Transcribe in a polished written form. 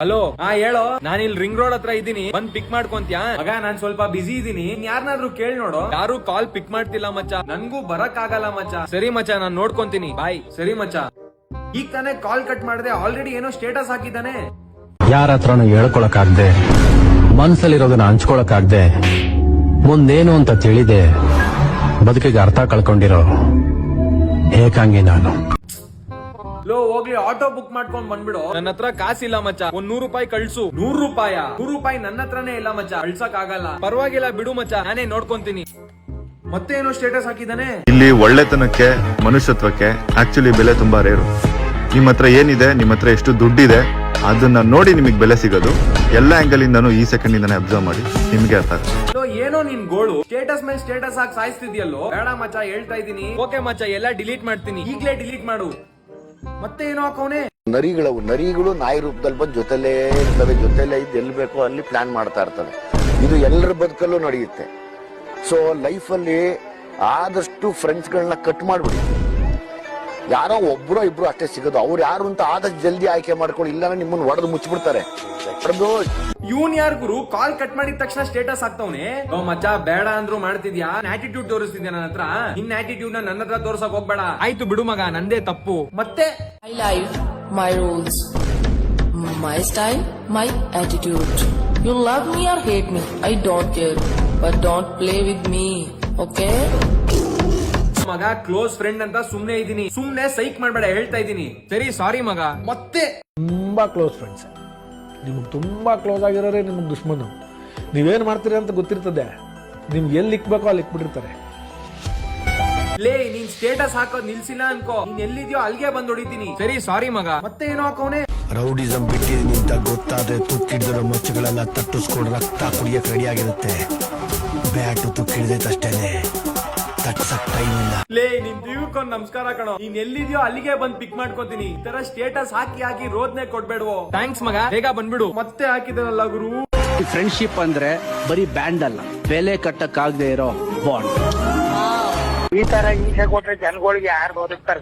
Hello, ಹೇಳೋ. ನಾನು ಇಲ್ಲಿ ರಿಂಗ್ ರೋಡ್ ಹತ್ರ ಇದ್ದೀನಿ, ಬಂದ್ ಪಿಕ್ ಮಾಡ್ಕೊಂತ್ಯಾ? ಮಗ, ನಾನ್ ಸ್ವಲ್ಪ ಬಿಸಿ ಇದೀನಿ, ಯಾರನ್ನಾದ್ರೂ ಕೇಳ್ ನೋಡು. ಯಾರು ಕಾಲ್ ಪಿಕ್ ಮಾಡ್ತಿಲ್ಲ ಮಚ್ಚ, ನನ್ಗೂ ಬರಕ್ ಆಗಲ್ಲ ಮಚ್ಚ. ಸರಿ ಮಚ್ಚ, ನಾನ್ ನೋಡ್ಕೊಂತೀನಿ, ಬಾಯ್. ಸರಿ ಮಚ್ಚ. ಈಗ ತಾನೇ ಕಾಲ್ ಕಟ್ ಮಾಡಿದೆ, ಆಲ್ರೆಡಿ ಏನೋ ಸ್ಟೇಟಸ್ ಹಾಕಿದ್ದಾನೆ. ಯಾರ ಹತ್ರನೂ ಹೇಳ್ಕೊಳಕ್ಕಾಗ್ದೆ, ಮನ್ಸಲ್ಲಿರೋದನ್ನ ಹಂಚ್ಕೊಳಕ್ಕಾಗ್ದೆ, ಮುಂದೇನು ಅಂತ ತಿಳಿದೆ ಬದುಕಿಗೆ ಅರ್ಥ ಕಳ್ಕೊಂಡಿರೋ ಏಕಾಂಗಿ ನಾನು. ಲೋ, ಹೋಗ್ಲಿ, ಆಟೋ ಬುಕ್ ಮಾಡ್ಕೊಂಡ್ ಬಂದ್ಬಿಡು. ನನ್ನ ಹತ್ರ ಕಾಸಿಲ್ಲ ಮಚ್ಚ, ಒಂದ್ 100 ರೂಪಾಯಿ ಕಳ್ಸು. 100 ರೂಪಾಯ? 100 ರೂಪಾಯಿ ನನ್ನ ಹತ್ರನೇ ಇಲ್ಲ ಮಚ್ಚ, ಕಳ್ಸಕ್ ಆಗಲ್ಲ. ಪರವಾಗಿಲ್ಲ ಬಿಡು ಮಚ್ಚ, ನಾನೇ ನೋಡ್ಕೊಂತೀನಿ. ಮತ್ತೆ ಏನೋ ಸ್ಟೇಟಸ್ ಹಾಕಿದಾನೆ. ಇಲ್ಲಿ ಒಳ್ಳೆತನಕ್ಕೆ, ಮನುಷ್ಯತ್ವಕ್ಕೆ ಆಕ್ಚುಲಿ ಬೆಲೆ ತುಂಬಾ ರೇರು. ನಿಮ್ಮ ಹತ್ರ ಏನಿದೆ, ನಿಮ್ಮ ಹತ್ರ ಎಷ್ಟು ದುಡ್ಡಿದೆ, ಅದನ್ನ ನೋಡಿ ನಿಮಗೆ ಬೆಲೆ ಸಿಗೋದು. ಎಲ್ಲ ಆಂಗಲ್ ಇಂದಾನು ಈ ಸೆಕೆಂಡ್ ಇಂದಾನೆ ಅಬ್ಸರ್ವ್ ಮಾಡಿ, ನಿಮ್ಗೆ ಅರ್ಥ ಆಗುತ್ತೆ. ಏನೋ ನಿನ್ ಗೋಳು, ಸ್ಟೇಟಸ್ ಮೇಲೆ ಸ್ಟೇಟಸ್ ಹಾಕಿ ಸಾಯಿಸ್ತಿದ್ಯಲ್ಲೋ. ಬೇಡ ಮಚ್ಚ, ಹೇಳ್ತಾ ಇದೀನಿ. ಓಕೆ ಮಚ್ಚ, ಎಲ್ಲ ಡಿಲೀಟ್ ಮಾಡ್ತೀನಿ, ಈಗ್ಲೇ ಡಿಲೀಟ್ ಮಾಡು. ಮತ್ತೆ ಏನೋ ಹಾಕವನೆ. ನರಿಗಳು ನಾಯಿ ರೂಪದಲ್ಲಿ ಬಂದು ಜೊತೆಲೇ ಇರ್ತವೆ, ಜೊತೆಲೇ ಇದ್ದು ಎಲ್ಲಿ ಬೇಕೋ ಅಲ್ಲಿ ಪ್ಲಾನ್ ಮಾಡ್ತಾ ಇರ್ತವೆ. ಇದು ಎಲ್ಲರ ಬದುಕಲ್ಲೂ ನಡೆಯುತ್ತೆ. ಸೊ ಲೈಫಲ್ಲಿ ಆದಷ್ಟು ಫ್ರೆಂಡ್ಸ್ಗಳನ್ನ ಕಟ್ ಮಾಡ್ಬಿಡಿ. ಯಾರೋ ಒಬ್ರು ಇಬ್ರು ಅಷ್ಟೇ ಸಿಗೋದು. ಅವ್ರು ಯಾರು ಅಂತ ಆದಷ್ಟು ಜಲ್ದಿ ಆಯ್ಕೆ ಮಾಡ್ಕೊಂಡು, ಇಲ್ಲ ನಿಮ್ಮನ್ನ ಒಡೆದು ಮುಚ್ಚಿಬಿಡ್ತಾರೆ. ಇವನ್ ಯಾರ್ ಗುರು, ಕಾಲ್ ಕಟ್ ಮಾಡಿದ ತಕ್ಷಣ ಸ್ಟೇಟಸ್ ಹಾಕ್ತವನೆ. ಮಚ್ಚ, ಬೇಡ ಅಂದ್ರು ಮಾಡ್ತಿದ್ಯಾ, ಆಟಿಟ್ಯೂಡ್ ತೋರಿಸ್ತಿದ್ಯಾ ನನ್ನ ಹತ್ರ. ನಿನ್ನ ಆಟಿಟ್ಯೂಡ್ ನನ್ನ ಹತ್ರ ತೋರ್ಸಕ್ ಹೋಗ್ಬೇಡ. ಆಯ್ತು ಬಿಡು ಮಗ, ನಂದೇ ತಪ್ಪು. ಮತ್ತೆ My life, my rules, my style, my attitude. You love me or hate me, I don't care. But don't play with me, okay? ಮಗ, ಕ್ಲೋಸ್ ಫ್ರೆಂಡ್ ಅಂತ ಸುಮ್ನೆ ಇದೀನಿ, ಸುಮ್ನೆ ಸೈಕ್ ಮಾಡ್ಬೇಡ, ಹೇಳ್ತಾ ಇದೀನಿ. ಸರಿ, ಸಾರಿ ಮಗ. ಮತ್ತೆ ತುಂಬಾ ಕ್ಲೋಸ್ ಫ್ರೆಂಡ್ಸ್, ನಿಮ್ಗೆ ತುಂಬಾ ಕ್ಲೋಸ್ ಆಗಿರೋರೆ ನಿಮ್ಗೆ ದುಶ್ಮನು. ನೀವೇನ್ ಮಾಡ್ತೀರಿ ಅಂತ ಗೊತ್ತಿರ್ತದೆ, ನಿಮ್ಗೆ ಎಲ್ಲಿ ಇಕ್ಬೇಕೋ ಅಲ್ಲಿ ಇಕ್ಬಿಟ್ಟಿರ್ತಾರೆ. ಲೇ, ನೀನ್ ಸ್ಟೇಟಸ್ ಹಾಕೋದ್ ನಿಲ್ಸಿಲ್ಲ ಅನ್ಕೋ, ನೀನ್ ಎಲ್ಲಿದ್ಯೋ ಅಲ್ಲಿಗೆ ಬಂದ್ ಹೊಡಿತೀನಿ. ಸರಿ, ಸಾರಿ ಮಗ. ಮತ್ತೆ ಏನೋ ಹಾಕೋನೆ. ರೌಡಿಸಂ ಬಿಟ್ಟಿದೀನಿ ಅಂತ ಗೊತ್ತಾದ್ರೆ ತುಕ್ಕಿಡಿದಿರೋ ಮಚ್ಚುಗಳೆಲ್ಲ ತಟ್ಟಿಸ್ಕೊಂಡು ರಕ್ತ ಕುಡಿಯಕ್ ರೆಡಿ ಆಗಿರುತ್ತೆ. ಬ್ಯಾಟು ತುಕ್ಕಿಡಿದೈತಷ್ಟೇನೆ, ತಟ್ಸಕ್ ಟೈಮ್ ಇಲ್ಲ. ಲೇ, ನಿನ್ ದೀವಕ್ಕೊಂದ್ ನಮಸ್ಕಾರ ಕಣೋ. ನೀನ್ ಎಲ್ಲಿದ್ಯೋ ಅಲ್ಲಿಗೆ ಬಂದ್ ಪಿಕ್ ಮಾಡ್ಕೋತೀನಿ. ಈ ತರ ಸ್ಟೇಟಸ್ ಹಾಕಿ ರೋದ್ನೆ ಕೊಡ್ಬೇಡ್ವೋ. ಥ್ಯಾಂಕ್ಸ್ ಮಗ, ಬೇಗ ಬಂದ್ಬಿಡು. ಮತ್ತೆ ಹಾಕಿದನಲ್ಲ ಗುರು. ಫ್ರೆಂಡ್ಶಿಪ್ ಅಂದ್ರೆ ಬರೀ ಬ್ಯಾಂಡ್ ಅಲ್ಲ, ಬೆಲೆ ಕಟ್ಟಕ್ಕಾಗದೆ ಇರೋ ಬಾಂಡ್. ಈ ತರ ಹಿಂಸೆ ಕೊಟ್ರೆ ಜನಗಳಿಗೆ ಯಾರು ಬದುಕ್ತಾರ?